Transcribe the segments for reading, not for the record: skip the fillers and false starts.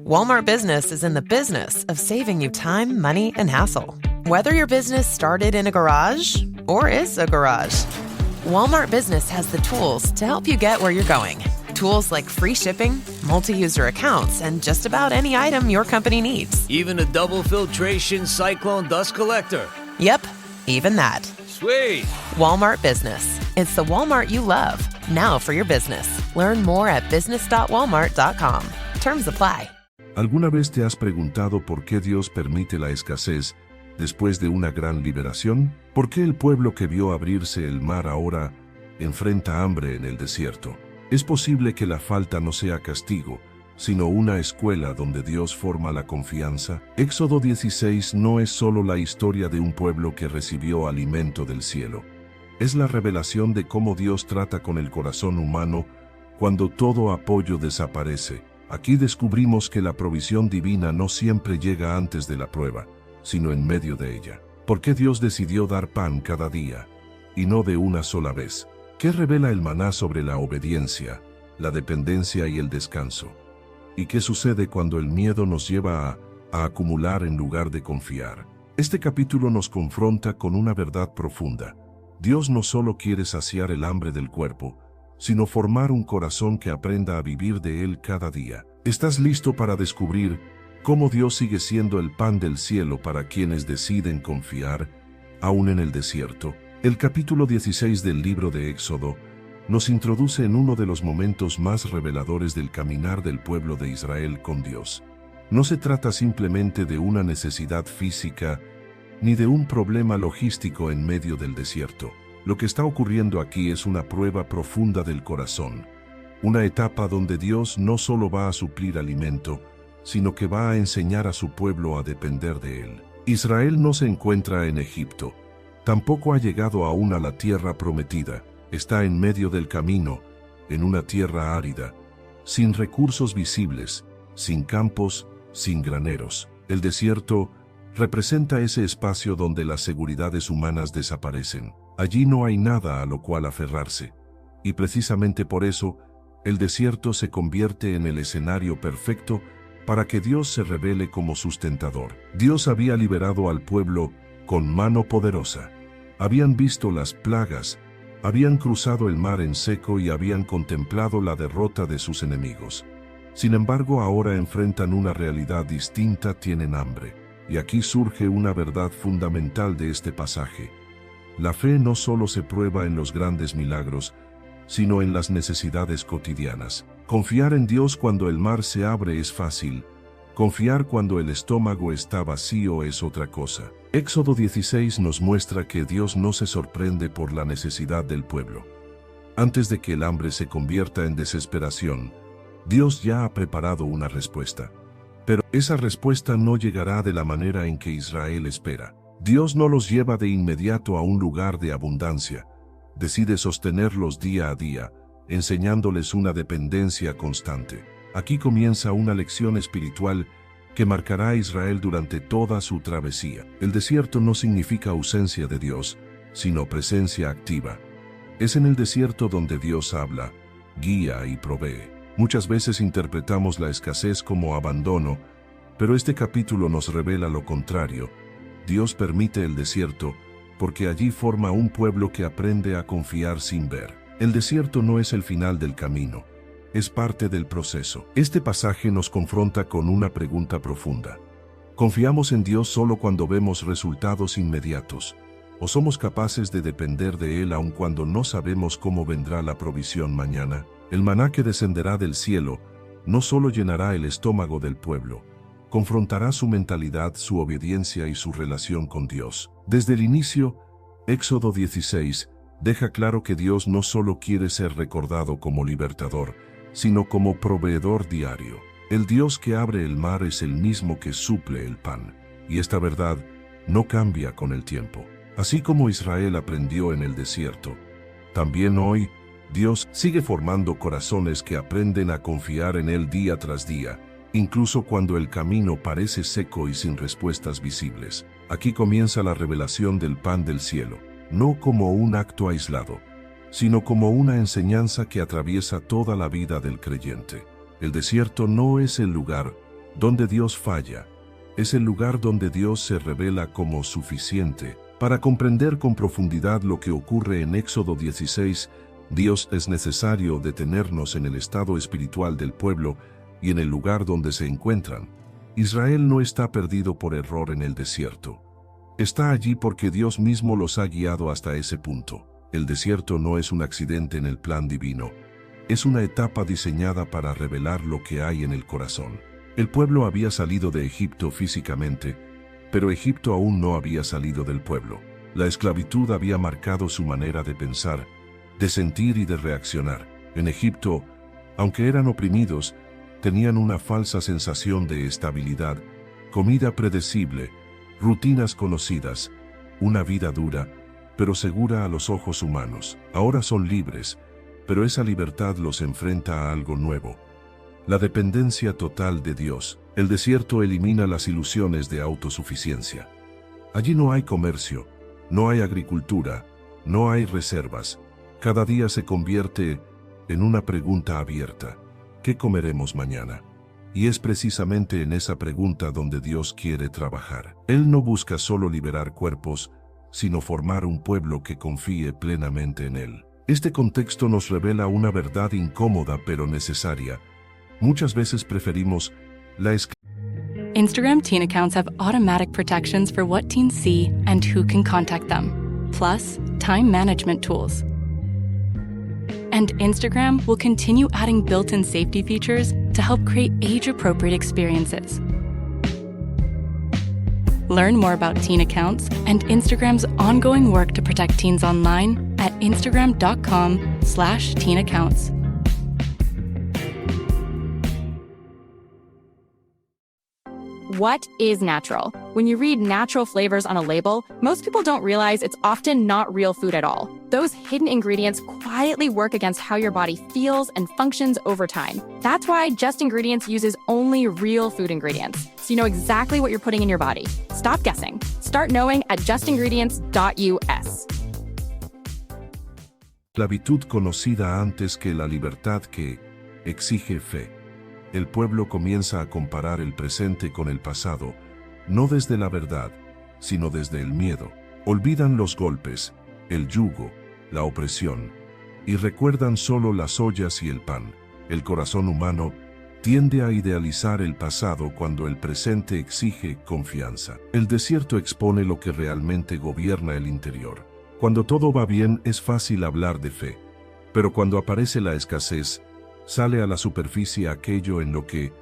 Walmart Business is in the business of saving you time, money, and hassle. Whether your business started in a garage or is a garage, Walmart Business has the tools to help you get where you're going. Tools like free shipping, multi-user accounts, and just about any item your company needs. Even a double filtration cyclone dust collector. Yep, even that. Sweet. Walmart Business. It's the Walmart you love. Now for your business. Learn more at business.walmart.com. Terms apply. ¿Alguna vez te has preguntado por qué Dios permite la escasez después de una gran liberación? ¿Por qué el pueblo que vio abrirse el mar ahora enfrenta hambre en el desierto? Es posible que la falta no sea castigo, sino una escuela donde Dios forma la confianza. Éxodo 16 no es solo la historia de un pueblo que recibió alimento del cielo. Es la revelación de cómo Dios trata con el corazón humano cuando todo apoyo desaparece. Aquí descubrimos que la provisión divina no siempre llega antes de la prueba, sino en medio de ella. ¿Por qué Dios decidió dar pan cada día, y no de una sola vez? ¿Qué revela el maná sobre la obediencia, la dependencia y el descanso? ¿Y qué sucede cuando el miedo nos lleva a acumular en lugar de confiar? Este capítulo nos confronta con una verdad profunda. Dios no solo quiere saciar el hambre del cuerpo, sino formar un corazón que aprenda a vivir de Él cada día. ¿Estás listo para descubrir cómo Dios sigue siendo el pan del cielo para quienes deciden confiar, aún en el desierto? El capítulo 16 del libro de Éxodo nos introduce en uno de los momentos más reveladores del caminar del pueblo de Israel con Dios. No se trata simplemente de una necesidad física, ni de un problema logístico en medio del desierto. Lo que está ocurriendo aquí es una prueba profunda del corazón, una etapa donde Dios no solo va a suplir alimento, sino que va a enseñar a su pueblo a depender de Él. Israel no se encuentra en Egipto, tampoco ha llegado aún a la tierra prometida, está en medio del camino, en una tierra árida, sin recursos visibles, sin campos, sin graneros. El desierto representa ese espacio donde las seguridades humanas desaparecen. Allí no hay nada a lo cual aferrarse, y precisamente por eso, el desierto se convierte en el escenario perfecto para que Dios se revele como sustentador. Dios había liberado al pueblo con mano poderosa. Habían visto las plagas, habían cruzado el mar en seco y habían contemplado la derrota de sus enemigos. Sin embargo, ahora enfrentan una realidad distinta, tienen hambre. Y aquí surge una verdad fundamental de este pasaje. La fe no solo se prueba en los grandes milagros, sino en las necesidades cotidianas. Confiar en Dios cuando el mar se abre es fácil. Confiar cuando el estómago está vacío es otra cosa. Éxodo 16 nos muestra que Dios no se sorprende por la necesidad del pueblo. Antes de que el hambre se convierta en desesperación, Dios ya ha preparado una respuesta. Pero esa respuesta no llegará de la manera en que Israel espera. Dios no los lleva de inmediato a un lugar de abundancia. Decide sostenerlos día a día, enseñándoles una dependencia constante. Aquí comienza una lección espiritual que marcará a Israel durante toda su travesía. El desierto no significa ausencia de Dios, sino presencia activa. Es en el desierto donde Dios habla, guía y provee. Muchas veces interpretamos la escasez como abandono, pero este capítulo nos revela lo contrario. Dios permite el desierto porque allí forma un pueblo que aprende a confiar sin ver. El desierto no es el final del camino, es parte del proceso. Este pasaje nos confronta con una pregunta profunda. ¿Confiamos en Dios solo cuando vemos resultados inmediatos? ¿O somos capaces de depender de Él aun cuando no sabemos cómo vendrá la provisión mañana? El maná que descenderá del cielo no solo llenará el estómago del pueblo, confrontará su mentalidad, su obediencia y su relación con Dios. Desde el inicio, Éxodo 16 deja claro que Dios no solo quiere ser recordado como libertador, sino como proveedor diario. El Dios que abre el mar es el mismo que suple el pan, y esta verdad no cambia con el tiempo. Así como Israel aprendió en el desierto, también hoy Dios sigue formando corazones que aprenden a confiar en Él día tras día, incluso cuando el camino parece seco y sin respuestas visibles. Aquí comienza la revelación del pan del cielo, no como un acto aislado, sino como una enseñanza que atraviesa toda la vida del creyente. El desierto no es el lugar donde Dios falla. Es el lugar donde Dios se revela como suficiente. Para comprender con profundidad lo que ocurre en Éxodo 16, Dios es necesario detenernos en el estado espiritual del pueblo y en el lugar donde se encuentran. Israel no está perdido por error en el desierto. Está allí porque Dios mismo los ha guiado hasta ese punto. El desierto no es un accidente en el plan divino. Es una etapa diseñada para revelar lo que hay en el corazón. El pueblo había salido de Egipto físicamente, pero Egipto aún no había salido del pueblo. La esclavitud había marcado su manera de pensar, de sentir y de reaccionar. En Egipto, aunque eran oprimidos, tenían una falsa sensación de estabilidad, comida predecible, rutinas conocidas, una vida dura, pero segura a los ojos humanos. Ahora son libres, pero esa libertad los enfrenta a algo nuevo: la dependencia total de Dios. El desierto elimina las ilusiones de autosuficiencia. Allí no hay comercio, no hay agricultura, no hay reservas. Cada día se convierte en una pregunta abierta: ¿qué comeremos mañana? Y es precisamente en esa pregunta donde Dios quiere trabajar. Él no busca solo liberar cuerpos, sino formar un pueblo que confíe plenamente en Él. Este contexto nos revela una verdad incómoda pero necesaria. Muchas veces preferimos la Instagram teen accounts have automatic protections for what teens see and who can contact them, plus time management tools. And Instagram will continue adding built-in safety features to help create age-appropriate experiences. Learn more about teen accounts and Instagram's ongoing work to protect teens online at instagram.com/teenaccounts. What is natural? When you read natural flavors on a label, most people don't realize it's often not real food at all. Those hidden ingredients quietly work against how your body feels and functions over time. That's why Just Ingredients uses only real food ingredients, so you know exactly what you're putting in your body. Stop guessing. Start knowing at justingredients.us. esclavitud conocida antes que la libertad que exige fe. El pueblo comienza a comparar el presente con el pasado, no desde la verdad, sino desde el miedo. Olvidan los golpes, el yugo, la opresión, y recuerdan solo las ollas y el pan. El corazón humano tiende a idealizar el pasado cuando el presente exige confianza. El desierto expone lo que realmente gobierna el interior. Cuando todo va bien es fácil hablar de fe, pero cuando aparece la escasez, sale a la superficie aquello en lo que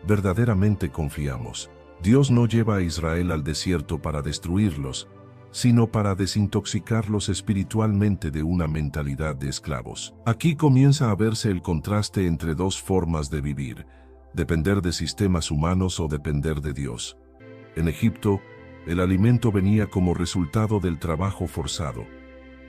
verdaderamente confiamos. Dios no lleva a Israel al desierto para destruirlos, sino para desintoxicarlos espiritualmente de una mentalidad de esclavos. Aquí comienza a verse el contraste entre dos formas de vivir: depender de sistemas humanos o depender de Dios. En Egipto, el alimento venía como resultado del trabajo forzado.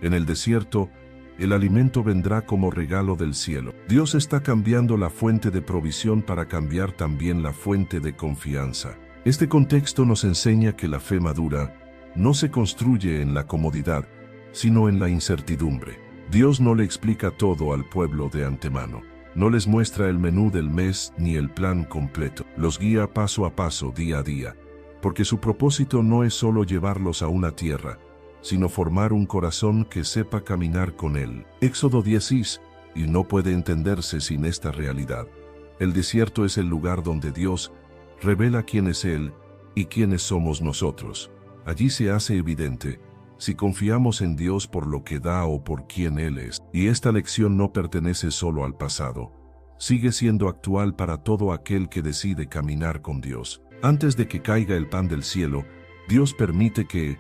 En el desierto, el alimento vendrá como regalo del cielo. Dios está cambiando la fuente de provisión para cambiar también la fuente de confianza. Este contexto nos enseña que la fe madura no se construye en la comodidad, sino en la incertidumbre. Dios no le explica todo al pueblo de antemano. No les muestra el menú del mes ni el plan completo. Los guía paso a paso, día a día, porque su propósito no es solo llevarlos a una tierra, sino formar un corazón que sepa caminar con Él. Éxodo 16, y no puede entenderse sin esta realidad. El desierto es el lugar donde Dios revela quién es Él y quiénes somos nosotros. Allí se hace evidente si confiamos en Dios por lo que da o por quién Él es. Y esta lección no pertenece solo al pasado, sigue siendo actual para todo aquel que decide caminar con Dios. Antes de que caiga el pan del cielo, Dios permite que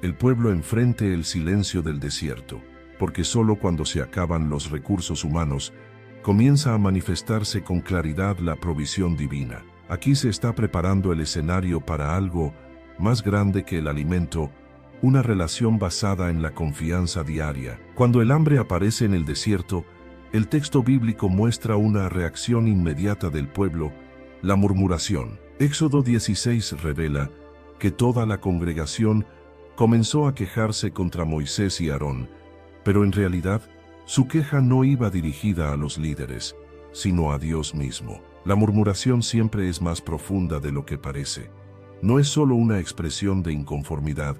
el pueblo enfrente el silencio del desierto, porque solo cuando se acaban los recursos humanos, comienza a manifestarse con claridad la provisión divina. Aquí se está preparando el escenario para algo más grande que el alimento, una relación basada en la confianza diaria. Cuando el hambre aparece en el desierto, el texto bíblico muestra una reacción inmediata del pueblo: la murmuración. Éxodo 16 revela que toda la congregación comenzó a quejarse contra Moisés y Aarón, pero en realidad su queja no iba dirigida a los líderes, sino a Dios mismo. La murmuración siempre es más profunda de lo que parece. No es solo una expresión de inconformidad,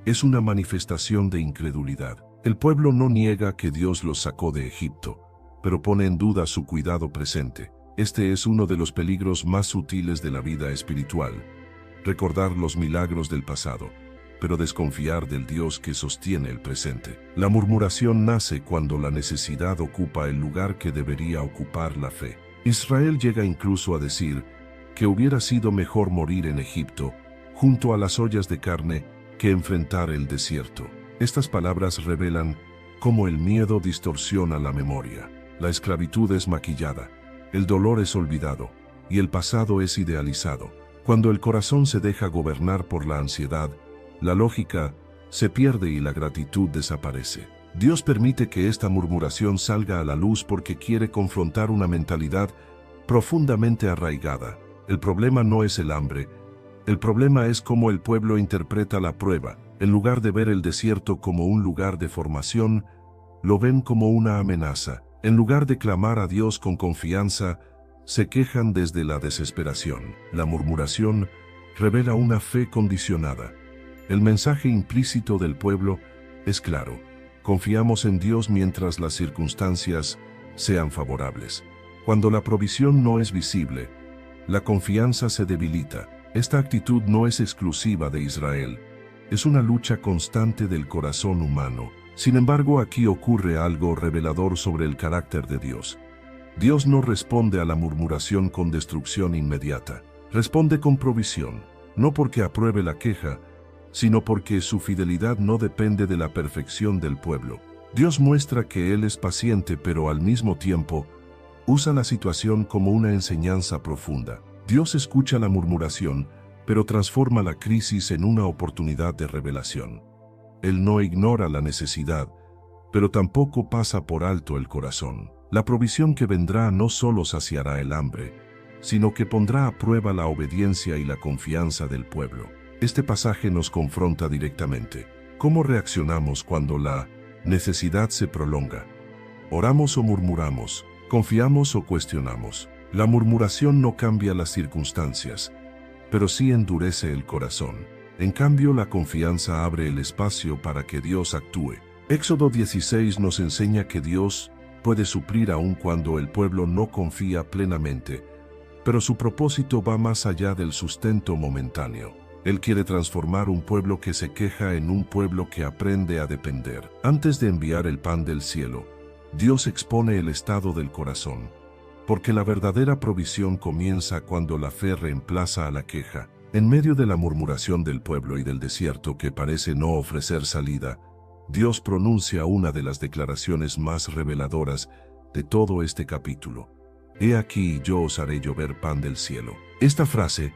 es una manifestación de incredulidad. El pueblo no niega que Dios los sacó de Egipto, pero pone en duda su cuidado presente. Este es uno de los peligros más sutiles de la vida espiritual. Recordar los milagros del pasado, pero desconfiar del Dios que sostiene el presente. La murmuración nace cuando la necesidad ocupa el lugar que debería ocupar la fe. Israel llega incluso a decir que hubiera sido mejor morir en Egipto, junto a las ollas de carne, que enfrentar el desierto. Estas palabras revelan cómo el miedo distorsiona la memoria. La esclavitud es maquillada, el dolor es olvidado, y el pasado es idealizado. Cuando el corazón se deja gobernar por la ansiedad, la lógica se pierde y la gratitud desaparece. Dios permite que esta murmuración salga a la luz porque quiere confrontar una mentalidad profundamente arraigada. El problema no es el hambre, el problema es cómo el pueblo interpreta la prueba. En lugar de ver el desierto como un lugar de formación, lo ven como una amenaza. En lugar de clamar a Dios con confianza, se quejan desde la desesperación. La murmuración revela una fe condicionada. El mensaje implícito del pueblo es claro: confiamos en Dios mientras las circunstancias sean favorables. Cuando la provisión no es visible, la confianza se debilita. Esta actitud no es exclusiva de Israel, es una lucha constante del corazón humano. Sin embargo, aquí ocurre algo revelador sobre el carácter de Dios. Dios no responde a la murmuración con destrucción inmediata, responde con provisión, no porque apruebe la queja, sino porque su fidelidad no depende de la perfección del pueblo. Dios muestra que Él es paciente, pero al mismo tiempo usa la situación como una enseñanza profunda. Dios escucha la murmuración, pero transforma la crisis en una oportunidad de revelación. Él no ignora la necesidad, pero tampoco pasa por alto el corazón. La provisión que vendrá no solo saciará el hambre, sino que pondrá a prueba la obediencia y la confianza del pueblo. Este pasaje nos confronta directamente. ¿Cómo reaccionamos cuando la necesidad se prolonga? ¿Oramos o murmuramos? ¿Confiamos o cuestionamos? La murmuración no cambia las circunstancias, pero sí endurece el corazón. En cambio, la confianza abre el espacio para que Dios actúe. Éxodo 16 nos enseña que Dios puede suplir aun cuando el pueblo no confía plenamente, pero su propósito va más allá del sustento momentáneo. Él quiere transformar un pueblo que se queja en un pueblo que aprende a depender. Antes de enviar el pan del cielo, Dios expone el estado del corazón, porque la verdadera provisión comienza cuando la fe reemplaza a la queja. En medio de la murmuración del pueblo y del desierto que parece no ofrecer salida, Dios pronuncia una de las declaraciones más reveladoras de todo este capítulo. He aquí, yo os haré llover pan del cielo. Esta frase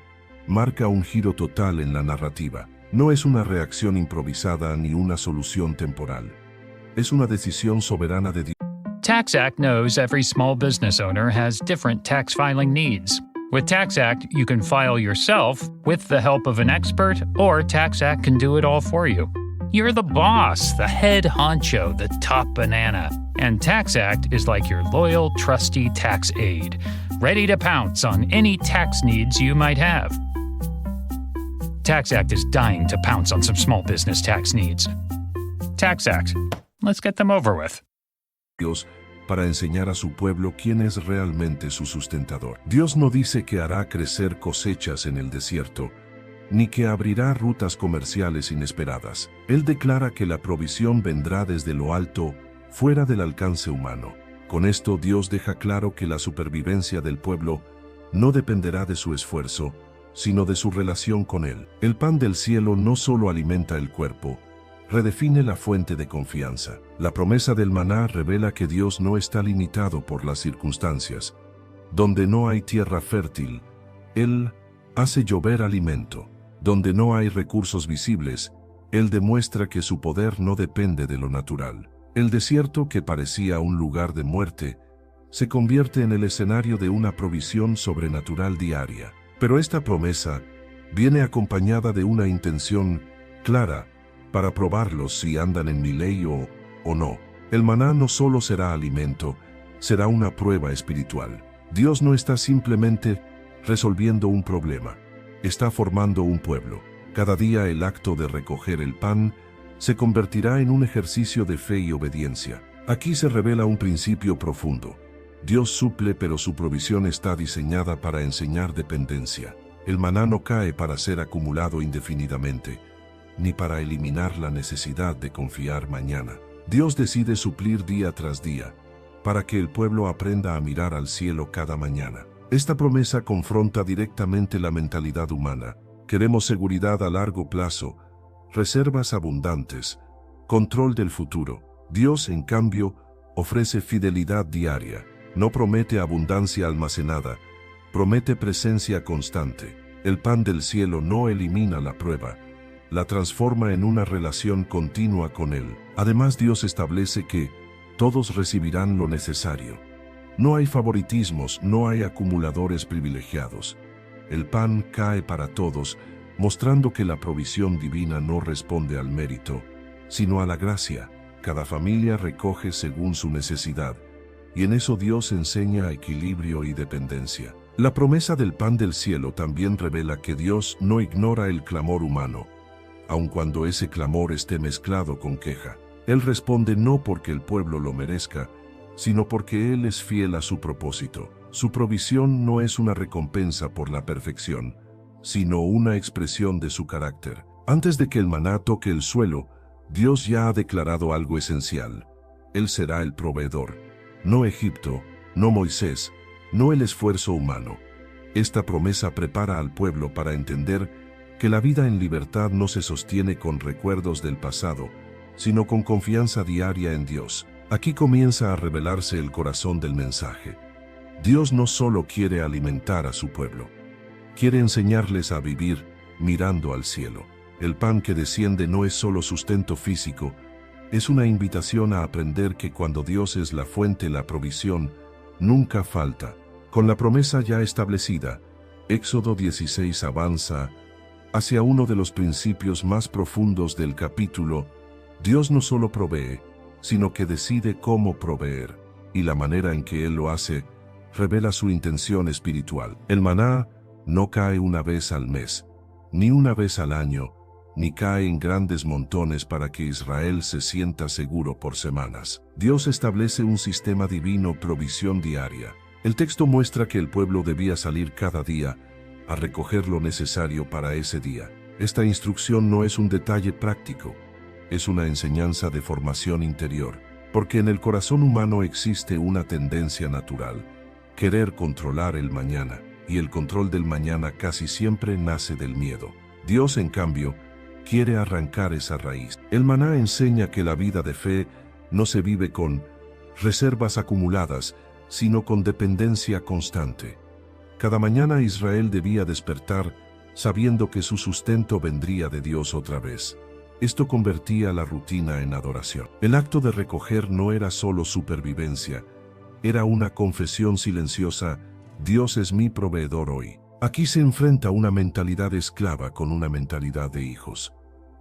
marca un giro total en la narrativa. No es una reacción improvisada ni una solución temporal. Es una decisión soberana de Dios. TaxAct knows every small business owner has different tax filing needs. With TaxAct, you can file yourself with the help of an expert, or TaxAct can do it all for you. You're the boss, the head honcho, the top banana. And TaxAct is like your loyal, trusty tax aide, ready to pounce on any tax needs you might have. TaxAct is dying to pounce on some small business tax needs. TaxAct. Let's get them over with. Dios para enseñar a su pueblo quién es realmente su sustentador. Dios no dice que hará crecer cosechas en el desierto, ni que abrirá rutas comerciales inesperadas. Él declara que la provisión vendrá desde lo alto, fuera del alcance humano. Con esto Dios deja claro que la supervivencia del pueblo no dependerá de su esfuerzo, sino de su relación con Él. El pan del cielo no solo alimenta el cuerpo, redefine la fuente de confianza. La promesa del maná revela que Dios no está limitado por las circunstancias. Donde no hay tierra fértil, Él hace llover alimento. Donde no hay recursos visibles, Él demuestra que su poder no depende de lo natural. El desierto, que parecía un lugar de muerte, se convierte en el escenario de una provisión sobrenatural diaria. Pero esta promesa viene acompañada de una intención clara para probarlos si andan en mi ley o no. El maná no solo será alimento, será una prueba espiritual. Dios no está simplemente resolviendo un problema, está formando un pueblo. Cada día el acto de recoger el pan se convertirá en un ejercicio de fe y obediencia. Aquí se revela un principio profundo. Dios suple, pero su provisión está diseñada para enseñar dependencia. El maná no cae para ser acumulado indefinidamente, ni para eliminar la necesidad de confiar mañana. Dios decide suplir día tras día, para que el pueblo aprenda a mirar al cielo cada mañana. Esta promesa confronta directamente la mentalidad humana. Queremos seguridad a largo plazo, reservas abundantes, control del futuro. Dios, en cambio, ofrece fidelidad diaria. No promete abundancia almacenada, promete presencia constante. El pan del cielo no elimina la prueba, la transforma en una relación continua con Él. Además, Dios establece que todos recibirán lo necesario. No hay favoritismos, no hay acumuladores privilegiados. El pan cae para todos, mostrando que la provisión divina no responde al mérito, sino a la gracia. Cada familia recoge según su necesidad, y en eso Dios enseña equilibrio y dependencia. La promesa del pan del cielo también revela que Dios no ignora el clamor humano, aun cuando ese clamor esté mezclado con queja. Él responde no porque el pueblo lo merezca, sino porque Él es fiel a su propósito. Su provisión no es una recompensa por la perfección, sino una expresión de su carácter. Antes de que el maná toque el suelo, Dios ya ha declarado algo esencial. Él será el proveedor. No Egipto, no Moisés, no el esfuerzo humano. Esta promesa prepara al pueblo para entender que la vida en libertad no se sostiene con recuerdos del pasado, sino con confianza diaria en Dios. Aquí comienza a revelarse el corazón del mensaje. Dios no solo quiere alimentar a su pueblo, quiere enseñarles a vivir mirando al cielo. El pan que desciende no es solo sustento físico, es una invitación a aprender que cuando Dios es la fuente, la provisión nunca falta. Con la promesa ya establecida, Éxodo 16 avanza hacia uno de los principios más profundos del capítulo. Dios no solo provee, sino que decide cómo proveer, y la manera en que Él lo hace revela su intención espiritual. El maná no cae una vez al mes, ni una vez al año, ni cae en grandes montones para que Israel se sienta seguro por semanas. Dios establece un sistema divino, provisión diaria. El texto muestra que el pueblo debía salir cada día a recoger lo necesario para ese día. Esta instrucción no es un detalle práctico, es una enseñanza de formación interior, porque en el corazón humano existe una tendencia natural, querer controlar el mañana, y el control del mañana casi siempre nace del miedo. Dios, en cambio, quiere arrancar esa raíz. El maná enseña que la vida de fe no se vive con reservas acumuladas, sino con dependencia constante. Cada mañana Israel debía despertar sabiendo que su sustento vendría de Dios otra vez. Esto convertía la rutina en adoración. El acto de recoger no era solo supervivencia, era una confesión silenciosa: Dios es mi proveedor hoy. Aquí se enfrenta una mentalidad esclava con una mentalidad de hijos.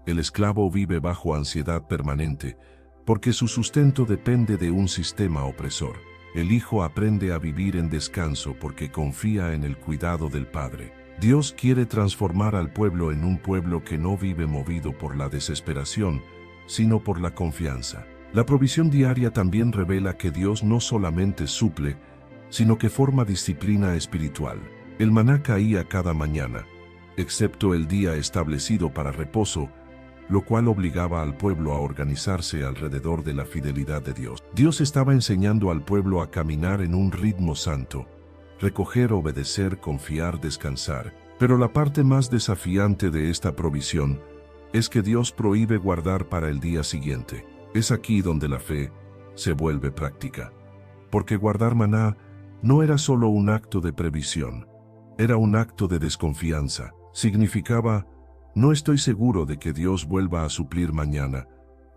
El esclavo vive bajo ansiedad permanente, porque su sustento depende de un sistema opresor. El hijo aprende a vivir en descanso porque confía en el cuidado del Padre. Dios quiere transformar al pueblo en un pueblo que no vive movido por la desesperación, sino por la confianza. La provisión diaria también revela que Dios no solamente suple, sino que forma disciplina espiritual. El maná caía cada mañana, excepto el día establecido para reposo, lo cual obligaba al pueblo a organizarse alrededor de la fidelidad de Dios. Dios estaba enseñando al pueblo a caminar en un ritmo santo, recoger, obedecer, confiar, descansar. Pero la parte más desafiante de esta provisión es que Dios prohíbe guardar para el día siguiente. Es aquí donde la fe se vuelve práctica. Porque guardar maná no era solo un acto de previsión, era un acto de desconfianza. Significaba: no estoy seguro de que Dios vuelva a suplir mañana,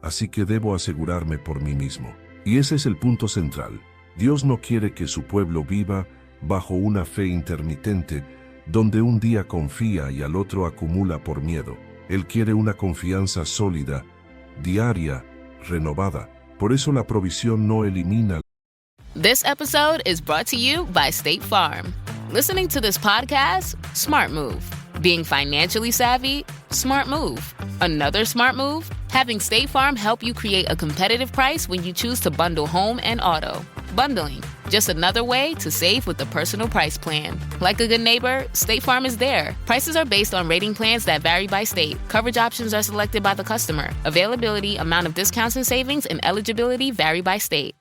así que debo asegurarme por mí mismo. Y ese es el punto central. Dios no quiere que su pueblo viva bajo una fe intermitente, donde un día confía y al otro acumula por miedo. Él quiere una confianza sólida, diaria, renovada. Por eso la provisión no elimina. This episode is brought to you by State Farm. Listening to this podcast? Smart move. Being financially savvy? Smart move. Another smart move? Having State Farm help you create a competitive price when you choose to bundle home and auto. Bundling, just another way to save with the Personal Price Plan. Like a good neighbor, State Farm is there. Prices are based on rating plans that vary by state. Coverage options are selected by the customer. Availability, amount of discounts and savings, and eligibility vary by state.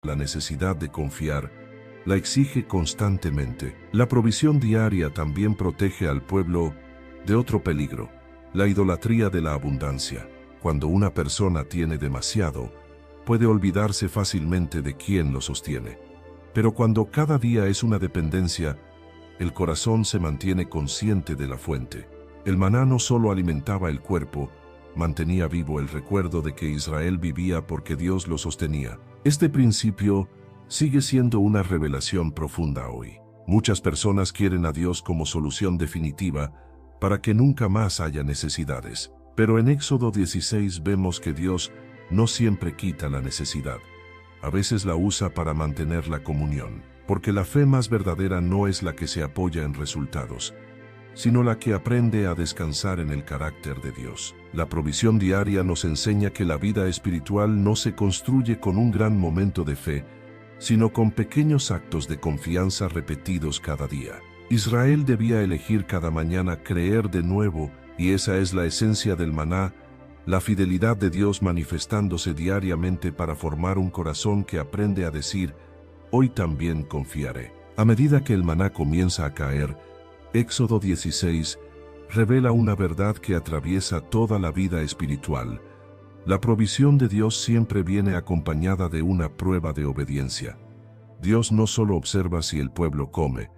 La necesidad de confiar la exige constantemente. La provisión diaria también protege al pueblo de otro peligro, la idolatría de la abundancia. Cuando una persona tiene demasiado, puede olvidarse fácilmente de quién lo sostiene. Pero cuando cada día es una dependencia, el corazón se mantiene consciente de la fuente. El maná no solo alimentaba el cuerpo, mantenía vivo el recuerdo de que Israel vivía porque Dios lo sostenía. Este principio sigue siendo una revelación profunda hoy. Muchas personas quieren a Dios como solución definitiva para que nunca más haya necesidades. Pero en Éxodo 16 vemos que Dios no siempre quita la necesidad. A veces la usa para mantener la comunión, porque la fe más verdadera no es la que se apoya en resultados, sino la que aprende a descansar en el carácter de Dios. La provisión diaria nos enseña que la vida espiritual no se construye con un gran momento de fe, sino con pequeños actos de confianza repetidos cada día. Israel debía elegir cada mañana creer de nuevo, y esa es la esencia del maná, la fidelidad de Dios manifestándose diariamente para formar un corazón que aprende a decir, hoy también confiaré. A medida que el maná comienza a caer, Éxodo 16 revela una verdad que atraviesa toda la vida espiritual. La provisión de Dios siempre viene acompañada de una prueba de obediencia. Dios no solo observa si el pueblo come,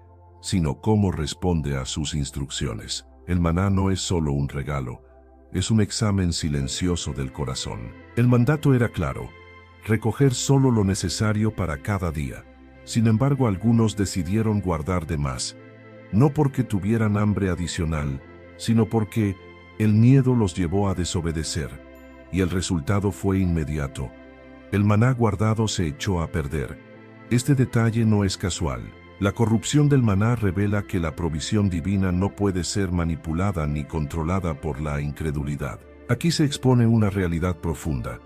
sino cómo responde a sus instrucciones. El maná no es solo un regalo, es un examen silencioso del corazón. El mandato era claro, recoger solo lo necesario para cada día. Sin embargo, algunos decidieron guardar de más, no porque tuvieran hambre adicional, sino porque el miedo los llevó a desobedecer, y el resultado fue inmediato. El maná guardado se echó a perder. Este detalle no es casual. La corrupción del maná revela que la provisión divina no puede ser manipulada ni controlada por la incredulidad. Aquí se expone una realidad profunda.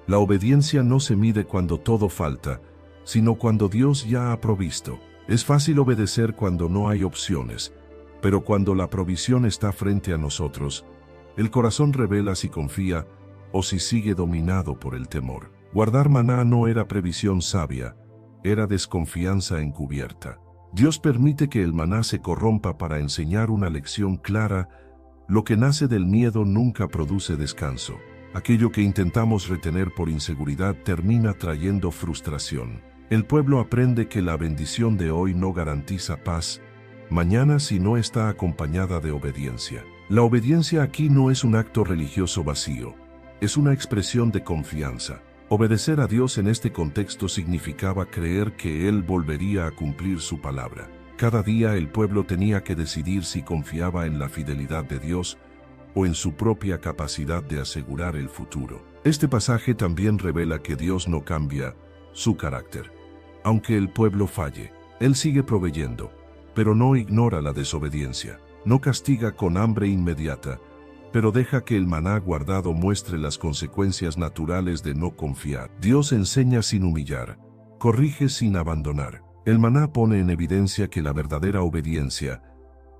La obediencia no se mide cuando todo falta, sino cuando Dios ya ha provisto. Es fácil obedecer cuando no hay opciones, pero cuando la provisión está frente a nosotros, el corazón revela si confía o si sigue dominado por el temor. Guardar maná no era previsión sabia, era desconfianza encubierta. Dios permite que el maná se corrompa para enseñar una lección clara. Lo que nace del miedo nunca produce descanso. Aquello que intentamos retener por inseguridad termina trayendo frustración. El pueblo aprende que la bendición de hoy no garantiza paz mañana si no está acompañada de obediencia. La obediencia aquí no es un acto religioso vacío, es una expresión de confianza. Obedecer a Dios en este contexto significaba creer que Él volvería a cumplir su palabra. Cada día el pueblo tenía que decidir si confiaba en la fidelidad de Dios o en su propia capacidad de asegurar el futuro. Este pasaje también revela que Dios no cambia su carácter. Aunque el pueblo falle, Él sigue proveyendo, pero no ignora la desobediencia. No castiga con hambre inmediata, pero deja que el maná guardado muestre las consecuencias naturales de no confiar. Dios enseña sin humillar, corrige sin abandonar. El maná pone en evidencia que la verdadera obediencia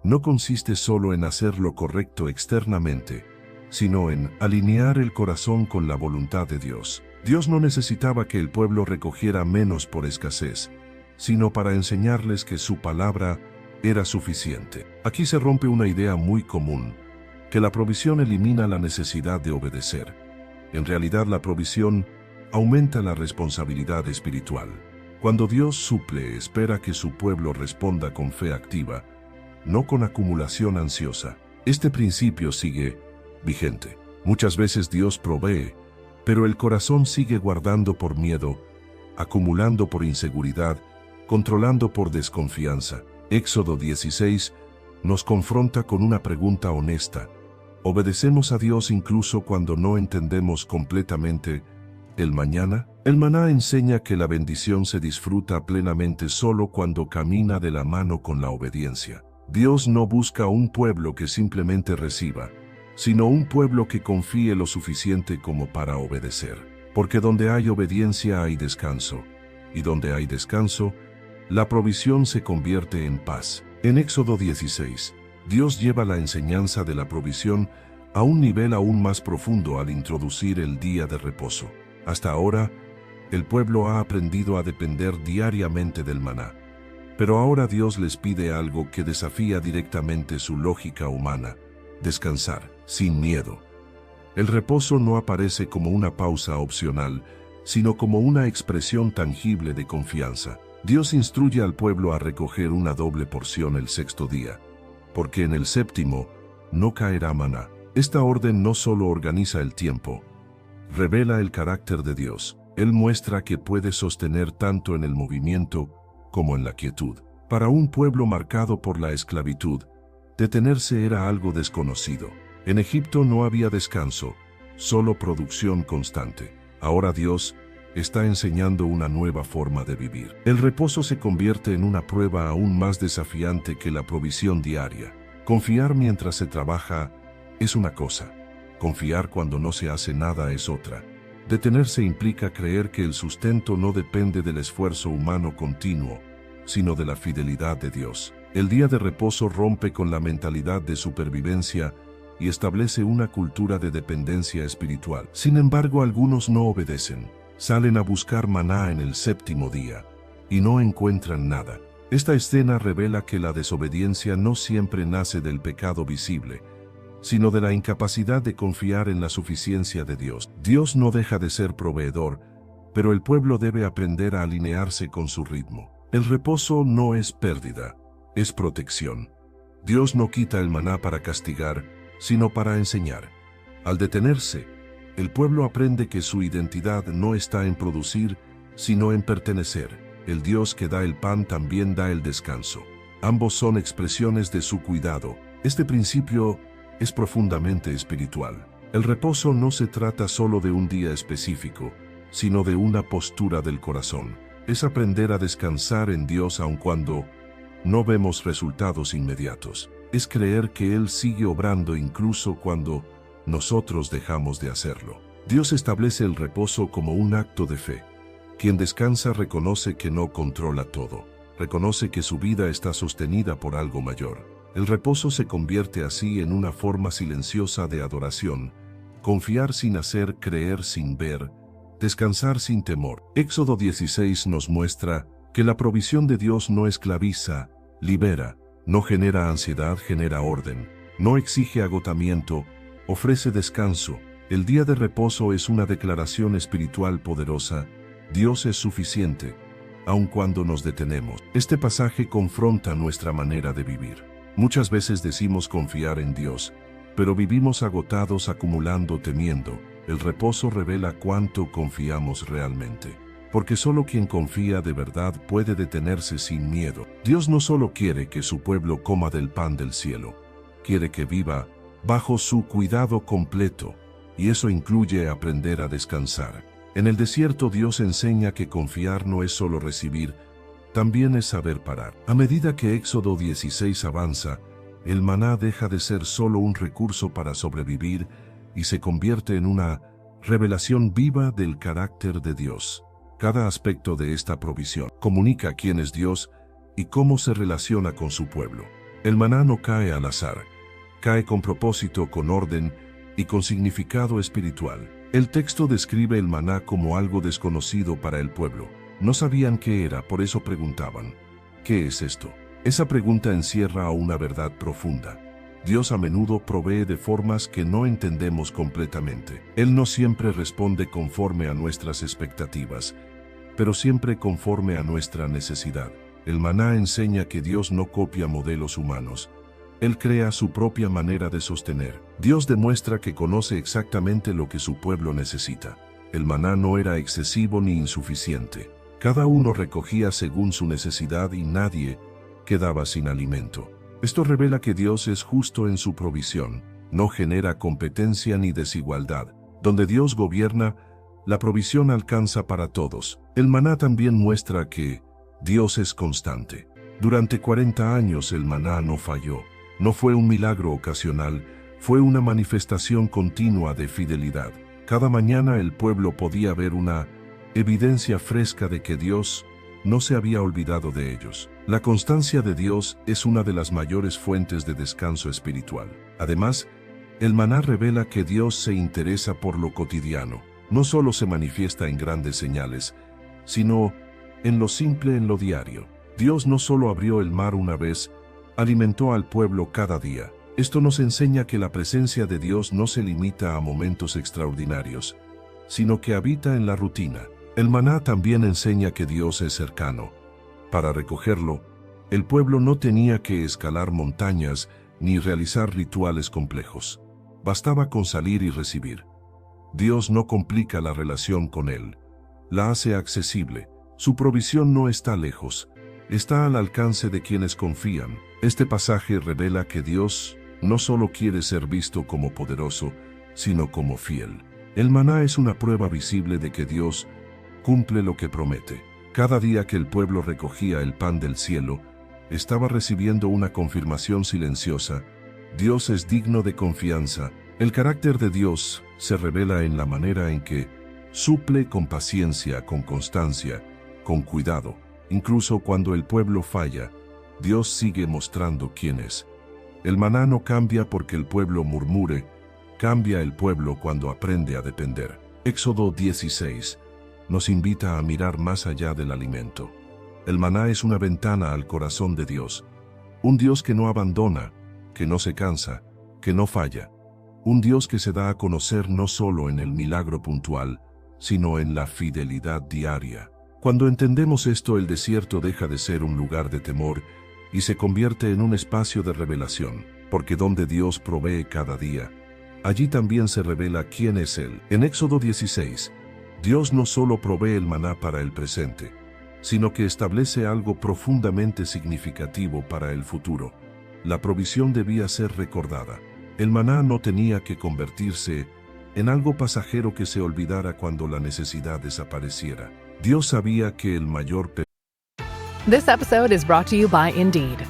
no consiste solo en hacer lo correcto externamente, sino en alinear el corazón con la voluntad de Dios. Dios no necesitaba que el pueblo recogiera menos por escasez, sino para enseñarles que su palabra era suficiente. Aquí se rompe una idea muy común, que la provisión elimina la necesidad de obedecer. En realidad, la provisión aumenta la responsabilidad espiritual. Cuando Dios suple, espera que su pueblo responda con fe activa, no con acumulación ansiosa. Este principio sigue vigente. Muchas veces Dios provee, pero el corazón sigue guardando por miedo, acumulando por inseguridad, controlando por desconfianza. Éxodo 16 nos confronta con una pregunta honesta. ¿Obedecemos a Dios incluso cuando no entendemos completamente el mañana. El maná enseña que la bendición se disfruta plenamente solo cuando camina de la mano con la obediencia. Dios no busca un pueblo que simplemente reciba, sino un pueblo que confíe lo suficiente como para obedecer. Porque donde hay obediencia hay descanso, y donde hay descanso, la provisión se convierte en paz. En Éxodo 16, Dios lleva la enseñanza de la provisión a un nivel aún más profundo al introducir el día de reposo. Hasta ahora, el pueblo ha aprendido a depender diariamente del maná. Pero ahora Dios les pide algo que desafía directamente su lógica humana: descansar, sin miedo. El reposo no aparece como una pausa opcional, sino como una expresión tangible de confianza. Dios instruye al pueblo a recoger una doble porción el sexto día, porque en el séptimo no caerá maná. Esta orden no solo organiza el tiempo, revela el carácter de Dios. Él muestra que puede sostener tanto en el movimiento como en la quietud. Para un pueblo marcado por la esclavitud, detenerse era algo desconocido. En Egipto no había descanso, solo producción constante. Ahora Dios está enseñando una nueva forma de vivir. El reposo se convierte en una prueba aún más desafiante que la provisión diaria. Confiar mientras se trabaja es una cosa, confiar cuando no se hace nada es otra. Detenerse implica creer que el sustento no depende del esfuerzo humano continuo, sino de la fidelidad de Dios. El día de reposo rompe con la mentalidad de supervivencia y establece una cultura de dependencia espiritual. Sin embargo, algunos no obedecen. Salen a buscar maná en el séptimo día y no encuentran nada. Esta escena revela que la desobediencia no siempre nace del pecado visible, sino de la incapacidad de confiar en la suficiencia de Dios. Dios no deja de ser proveedor, pero el pueblo debe aprender a alinearse con su ritmo. El reposo no es pérdida, es protección. Dios no quita el maná para castigar, sino para enseñar. Al detenerse, el pueblo aprende que su identidad no está en producir, sino en pertenecer. El Dios que da el pan también da el descanso. Ambos son expresiones de su cuidado. Este principio es profundamente espiritual. El reposo no se trata solo de un día específico, sino de una postura del corazón. Es aprender a descansar en Dios aun cuando no vemos resultados inmediatos. Es creer que Él sigue obrando incluso cuando nosotros dejamos de hacerlo. Dios establece el reposo como un acto de fe. Quien descansa reconoce que no controla todo. Reconoce que su vida está sostenida por algo mayor. El reposo se convierte así en una forma silenciosa de adoración. Confiar sin hacer, creer sin ver, descansar sin temor. Éxodo 16 nos muestra que la provisión de Dios no esclaviza, libera, no genera ansiedad, genera orden, no exige agotamiento, ofrece descanso. El día de reposo es una declaración espiritual poderosa. Dios es suficiente, aun cuando nos detenemos. Este pasaje confronta nuestra manera de vivir. Muchas veces decimos confiar en Dios, pero vivimos agotados, acumulando, temiendo. El reposo revela cuánto confiamos realmente. Porque solo quien confía de verdad puede detenerse sin miedo. Dios no solo quiere que su pueblo coma del pan del cielo, quiere que viva bajo su cuidado completo, y eso incluye aprender a descansar. En el desierto Dios enseña que confiar no es solo recibir, también es saber parar. A medida que Éxodo 16 avanza, el maná deja de ser solo un recurso para sobrevivir y se convierte en una revelación viva del carácter de Dios. Cada aspecto de esta provisión comunica quién es Dios y cómo se relaciona con su pueblo. El maná no cae al azar, cae con propósito, con orden y con significado espiritual. El texto describe el maná como algo desconocido para el pueblo. No sabían qué era, por eso preguntaban, ¿qué es esto? Esa pregunta encierra una verdad profunda. Dios a menudo provee de formas que no entendemos completamente. Él no siempre responde conforme a nuestras expectativas, pero siempre conforme a nuestra necesidad. El maná enseña que Dios no copia modelos humanos. Él crea su propia manera de sostener. Dios demuestra que conoce exactamente lo que su pueblo necesita. El maná no era excesivo ni insuficiente. Cada uno recogía según su necesidad y nadie quedaba sin alimento. Esto revela que Dios es justo en su provisión, no genera competencia ni desigualdad. Donde Dios gobierna, La provisión alcanza para todos. El maná también muestra que Dios es constante. Durante 40 años el maná no falló. No fue un milagro ocasional, fue una manifestación continua de fidelidad. Cada mañana el pueblo podía ver una evidencia fresca de que Dios no se había olvidado de ellos. La constancia de Dios es una de las mayores fuentes de descanso espiritual. Además, el maná revela que Dios se interesa por lo cotidiano. No solo se manifiesta en grandes señales, sino en lo simple, en lo diario. Dios no solo abrió el mar una vez, alimentó al pueblo cada día. Esto nos enseña que la presencia de Dios no se limita a momentos extraordinarios, sino que habita en la rutina. El maná también enseña que Dios es cercano. Para recogerlo, el pueblo no tenía que escalar montañas ni realizar rituales complejos. Bastaba con salir y recibir. Dios no complica la relación con él, la hace accesible. Su provisión no está lejos, está al alcance de quienes confían. Este pasaje revela que Dios no solo quiere ser visto como poderoso, sino como fiel. El maná es una prueba visible de que Dios cumple lo que promete. Cada día que el pueblo recogía el pan del cielo, estaba recibiendo una confirmación silenciosa: Dios es digno de confianza. El carácter de Dios se revela en la manera en que suple con paciencia, con constancia, con cuidado. Incluso cuando el pueblo falla, Dios sigue mostrando quién es. El maná no cambia porque el pueblo murmure, cambia el pueblo cuando aprende a depender. Éxodo 16 nos invita a mirar más allá del alimento. El maná es una ventana al corazón de Dios, un Dios que no abandona, que no se cansa, que no falla, un Dios que se da a conocer no solo en el milagro puntual, sino en la fidelidad diaria. Cuando entendemos esto, el desierto deja de ser un lugar de temor y se convierte en un espacio de revelación, porque donde Dios provee cada día, allí también se revela quién es Él. En Éxodo 16, Dios no solo provee el maná para el presente, sino que establece algo profundamente significativo para el futuro. La provisión debía ser recordada. El maná no tenía que convertirse en algo pasajero que se olvidara cuando la necesidad desapareciera. Dios sabía que el mayor This episode is brought to you by Indeed.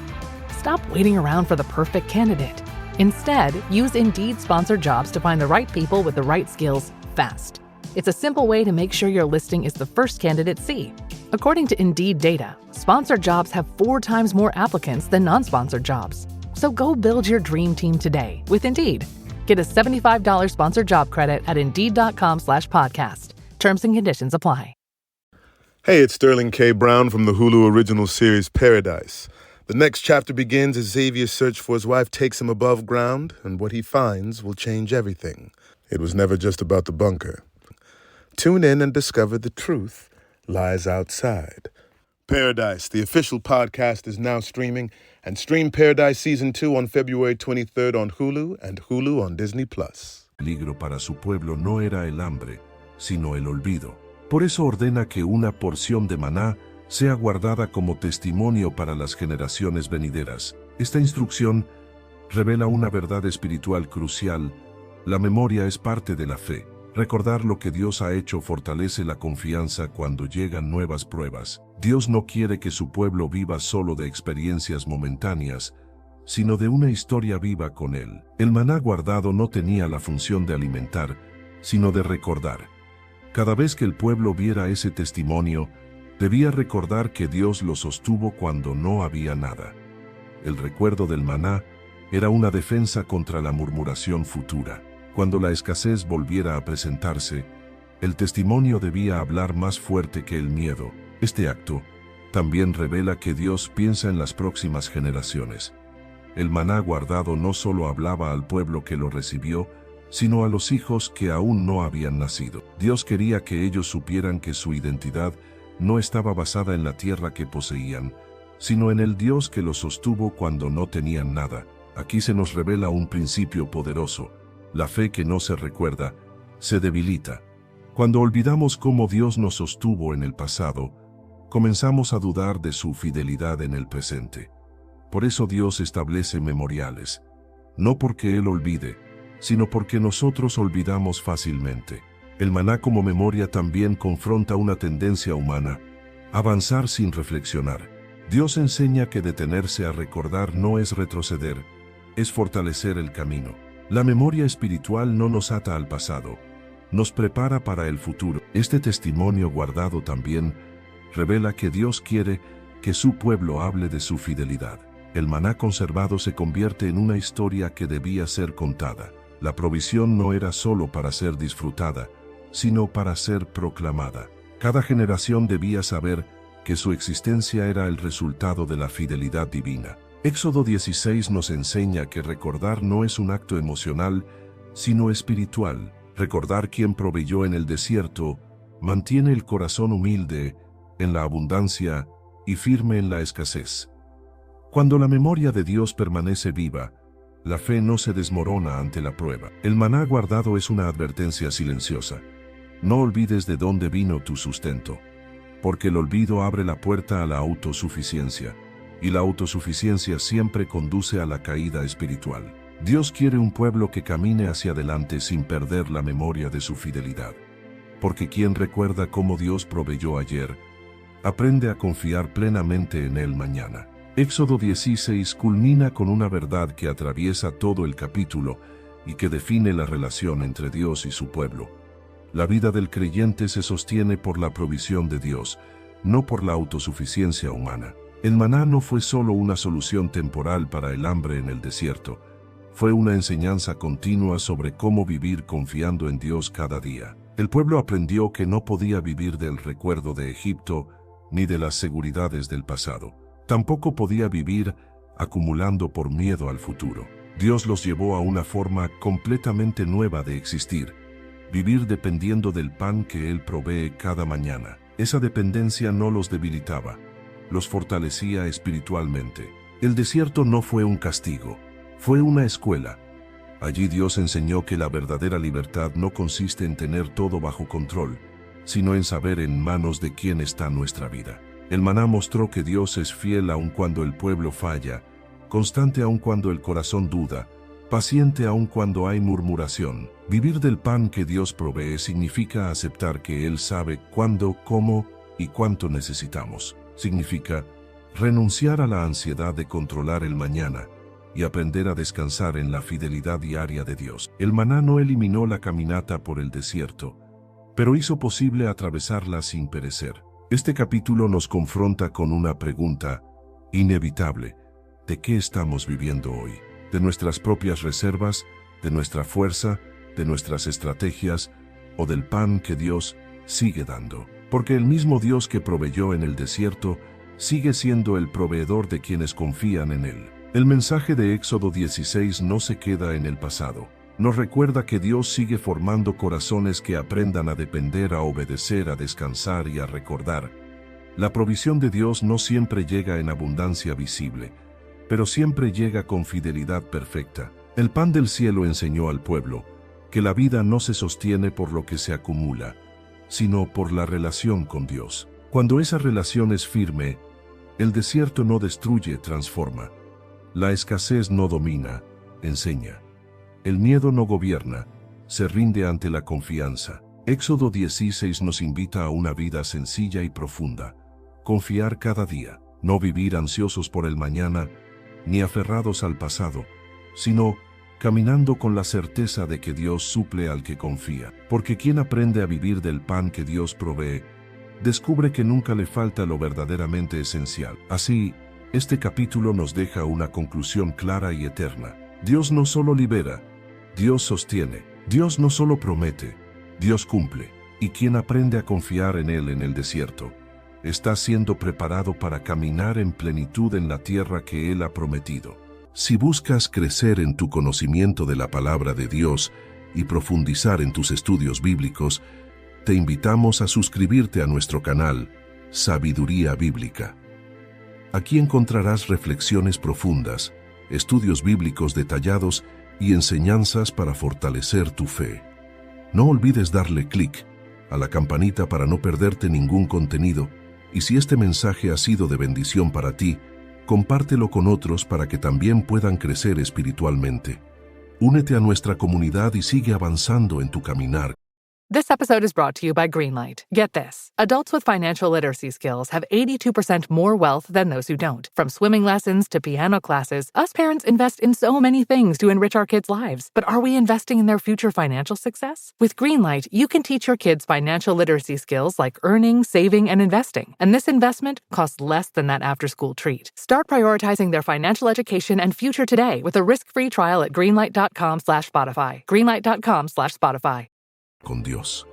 Stop waiting around for the perfect candidate. Instead, use Indeed sponsored jobs to find the right people with the right skills fast. It's a simple way to make sure your listing is the first candidates see. According to Indeed data, sponsored jobs have 4 times more applicants than non-sponsored jobs. So go build your dream team today with Indeed. Get a $75 sponsored job credit at Indeed.com/podcast. Terms and conditions apply. Hey, it's Sterling K. Brown from the Hulu original series Paradise. The next chapter begins as Xavier's search for his wife takes him above ground, and what he finds will change everything. It was never just about the bunker. Tune in and discover the truth lies outside. Paradise, the official podcast, is now streaming, and stream Paradise Season 2 on February 23rd on Hulu and Hulu on Disney+. peligro para su pueblo no era el hambre, sino el olvido. Por eso ordena que una porción de maná sea guardada como testimonio para las generaciones venideras. Esta instrucción revela una verdad espiritual crucial. La memoria es parte de la fe. Recordar lo que Dios ha hecho fortalece la confianza cuando llegan nuevas pruebas. Dios no quiere que su pueblo viva solo de experiencias momentáneas, sino de una historia viva con Él. El maná guardado no tenía la función de alimentar, sino de recordar. Cada vez que el pueblo viera ese testimonio, debía recordar que Dios lo sostuvo cuando no había nada. El recuerdo del maná era una defensa contra la murmuración futura. Cuando la escasez volviera a presentarse, el testimonio debía hablar más fuerte que el miedo. Este acto también revela que Dios piensa en las próximas generaciones. El maná guardado no solo hablaba al pueblo que lo recibió, sino a los hijos que aún no habían nacido. Dios quería que ellos supieran que su identidad no estaba basada en la tierra que poseían, sino en el Dios que los sostuvo cuando no tenían nada. Aquí se nos revela un principio poderoso. La fe que no se recuerda, se debilita. Cuando olvidamos cómo Dios nos sostuvo en el pasado, comenzamos a dudar de su fidelidad en el presente. Por eso Dios establece memoriales, no porque Él olvide, sino porque nosotros olvidamos fácilmente. El maná como memoria también confronta una tendencia humana: avanzar sin reflexionar. Dios enseña que detenerse a recordar no es retroceder, es fortalecer el camino. La memoria espiritual no nos ata al pasado, nos prepara para el futuro. Este testimonio guardado también revela que Dios quiere que su pueblo hable de su fidelidad. El maná conservado se convierte en una historia que debía ser contada. La provisión no era solo para ser disfrutada, sino para ser proclamada. Cada generación debía saber que su existencia era el resultado de la fidelidad divina. Éxodo 16 nos enseña que recordar no es un acto emocional, sino espiritual. Recordar quién proveyó en el desierto mantiene el corazón humilde en la abundancia y firme en la escasez. Cuando la memoria de Dios permanece viva, la fe no se desmorona ante la prueba. El maná guardado es una advertencia silenciosa. No olvides de dónde vino tu sustento, porque el olvido abre la puerta a la autosuficiencia, y la autosuficiencia siempre conduce a la caída espiritual. Dios quiere un pueblo que camine hacia adelante sin perder la memoria de su fidelidad, porque quien recuerda cómo Dios proveyó ayer, aprende a confiar plenamente en Él mañana. Éxodo 16 culmina con una verdad que atraviesa todo el capítulo y que define la relación entre Dios y su pueblo. La vida del creyente se sostiene por la provisión de Dios, no por la autosuficiencia humana. El maná no fue solo una solución temporal para el hambre en el desierto, fue una enseñanza continua sobre cómo vivir confiando en Dios cada día. El pueblo aprendió que no podía vivir del recuerdo de Egipto ni de las seguridades del pasado. Tampoco podía vivir acumulando por miedo al futuro. Dios los llevó a una forma completamente nueva de existir, vivir dependiendo del pan que Él provee cada mañana. Esa dependencia no los debilitaba, los fortalecía espiritualmente. El desierto no fue un castigo, fue una escuela. Allí Dios enseñó que la verdadera libertad no consiste en tener todo bajo control, sino en saber en manos de quién está nuestra vida. El maná mostró que Dios es fiel aun cuando el pueblo falla, constante aun cuando el corazón duda, paciente aun cuando hay murmuración. Vivir del pan que Dios provee significa aceptar que Él sabe cuándo, cómo y cuánto necesitamos. Significa renunciar a la ansiedad de controlar el mañana y aprender a descansar en la fidelidad diaria de Dios. El maná no eliminó la caminata por el desierto, pero hizo posible atravesarla sin perecer. Este capítulo nos confronta con una pregunta inevitable: ¿de qué estamos viviendo hoy? ¿De nuestras propias reservas, de nuestra fuerza, de nuestras estrategias o del pan que Dios sigue dando? Porque el mismo Dios que proveyó en el desierto sigue siendo el proveedor de quienes confían en Él. El mensaje de Éxodo 16 no se queda en el pasado. Nos recuerda que Dios sigue formando corazones que aprendan a depender, a obedecer, a descansar y a recordar. La provisión de Dios no siempre llega en abundancia visible, pero siempre llega con fidelidad perfecta. El pan del cielo enseñó al pueblo que la vida no se sostiene por lo que se acumula, sino por la relación con Dios. Cuando esa relación es firme, el desierto no destruye, transforma. La escasez no domina, enseña. El miedo no gobierna, se rinde ante la confianza. Éxodo 16 nos invita a una vida sencilla y profunda. Confiar cada día, no vivir ansiosos por el mañana, ni aferrados al pasado, sino caminando con la certeza de que Dios suple al que confía. Porque quien aprende a vivir del pan que Dios provee, descubre que nunca le falta lo verdaderamente esencial. Así, este capítulo nos deja una conclusión clara y eterna. Dios no solo libera, Dios sostiene. Dios no solo promete, Dios cumple. Y quien aprende a confiar en Él en el desierto, está siendo preparado para caminar en plenitud en la tierra que Él ha prometido. Si buscas crecer en tu conocimiento de la palabra de Dios y profundizar en tus estudios bíblicos, te invitamos a suscribirte a nuestro canal, Sabiduría Bíblica. Aquí encontrarás reflexiones profundas, estudios bíblicos detallados y enseñanzas para fortalecer tu fe. No olvides darle clic a la campanita para no perderte ningún contenido, y si este mensaje ha sido de bendición para ti, compártelo con otros para que también puedan crecer espiritualmente. Únete a nuestra comunidad y sigue avanzando en tu caminar This episode is brought to you by Greenlight. Get this. Adults with financial literacy skills have 82% more wealth than those who don't. From swimming lessons to piano classes, us parents invest in so many things to enrich our kids' lives. But are we investing in their future financial success? With Greenlight, you can teach your kids financial literacy skills like earning, saving, and investing. And this investment costs less than that after-school treat. Start prioritizing their financial education and future today with a risk-free trial at greenlight.com/Spotify. Greenlight.com/Spotify. Con Dios.